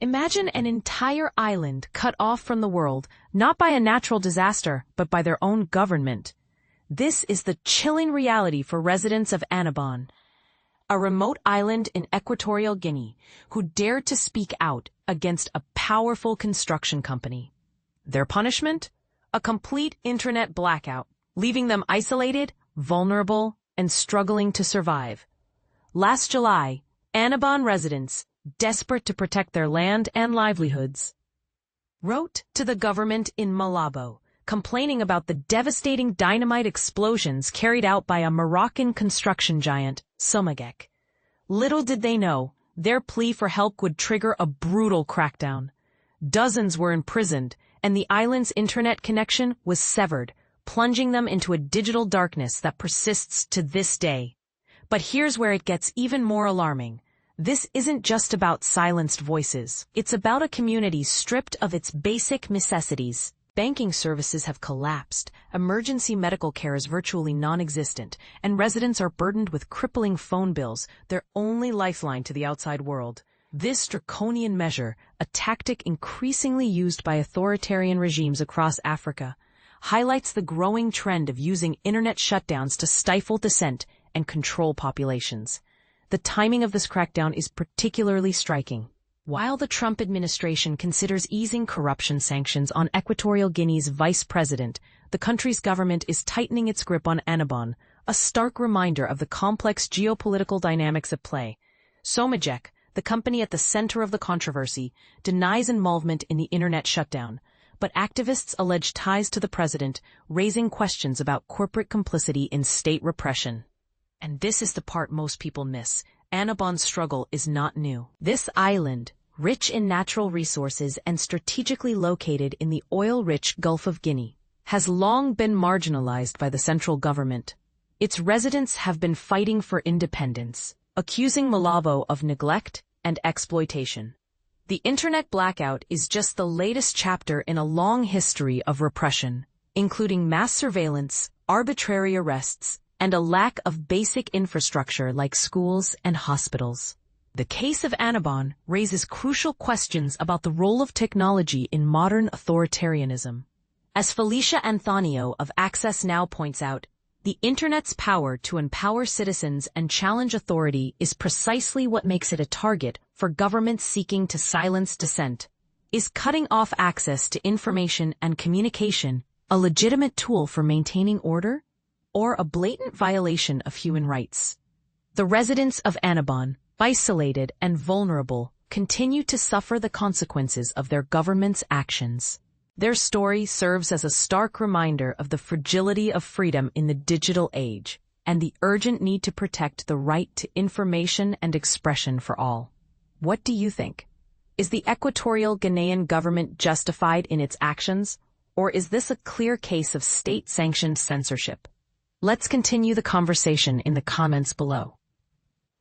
Imagine an entire island cut off from the world, not by a natural disaster, but by their own government. This is the chilling reality for residents of Annobón, a remote island in Equatorial Guinea, who dared to speak out against a powerful construction company. Their punishment? A complete internet blackout, leaving them isolated, vulnerable, and struggling to survive. Last July, Annobón residents, desperate to protect their land and livelihoods, wrote to the government in Malabo, complaining about the devastating dynamite explosions carried out by a Moroccan construction giant, Somagec. Little did they know, their plea for help would trigger a brutal crackdown. Dozens were imprisoned, and the island's internet connection was severed, plunging them into a digital darkness that persists to this day. But here's where it gets even more alarming. This isn't just about silenced voices. It's about a community stripped of its basic necessities. Banking services have collapsed, emergency medical care is virtually non-existent, and residents are burdened with crippling phone bills, their only lifeline to the outside world. This draconian measure, a tactic increasingly used by authoritarian regimes across Africa, highlights the growing trend of using internet shutdowns to stifle dissent and control populations. The timing of this crackdown is particularly striking. While the Trump administration considers easing corruption sanctions on Equatorial Guinea's vice president, the country's government is tightening its grip on Annobón, a stark reminder of the complex geopolitical dynamics at play. Somagec, the company at the center of the controversy, denies involvement in the internet shutdown, but activists allege ties to the president, raising questions about corporate complicity in state repression. And this is the part most people miss. Annobón's struggle is not new. This island, rich in natural resources and strategically located in the oil-rich Gulf of Guinea, has long been marginalized by the central government. Its residents have been fighting for independence, accusing Malabo of neglect and exploitation. The internet blackout is just the latest chapter in a long history of repression, including mass surveillance, arbitrary arrests, and a lack of basic infrastructure like schools and hospitals. The case of Annobón raises crucial questions about the role of technology in modern authoritarianism. As Felicia Antonio of Access Now points out, the Internet's power to empower citizens and challenge authority is precisely what makes it a target for governments seeking to silence dissent. Is cutting off access to information and communication a legitimate tool for maintaining order, or a blatant violation of human rights? The residents of Annobón, isolated and vulnerable, continue to suffer the consequences of their government's actions. Their story serves as a stark reminder of the fragility of freedom in the digital age and the urgent need to protect the right to information and expression for all. What do you think? Is the Equatorial Guinean government justified in its actions, or is this a clear case of state-sanctioned censorship? Let's continue the conversation in the comments below.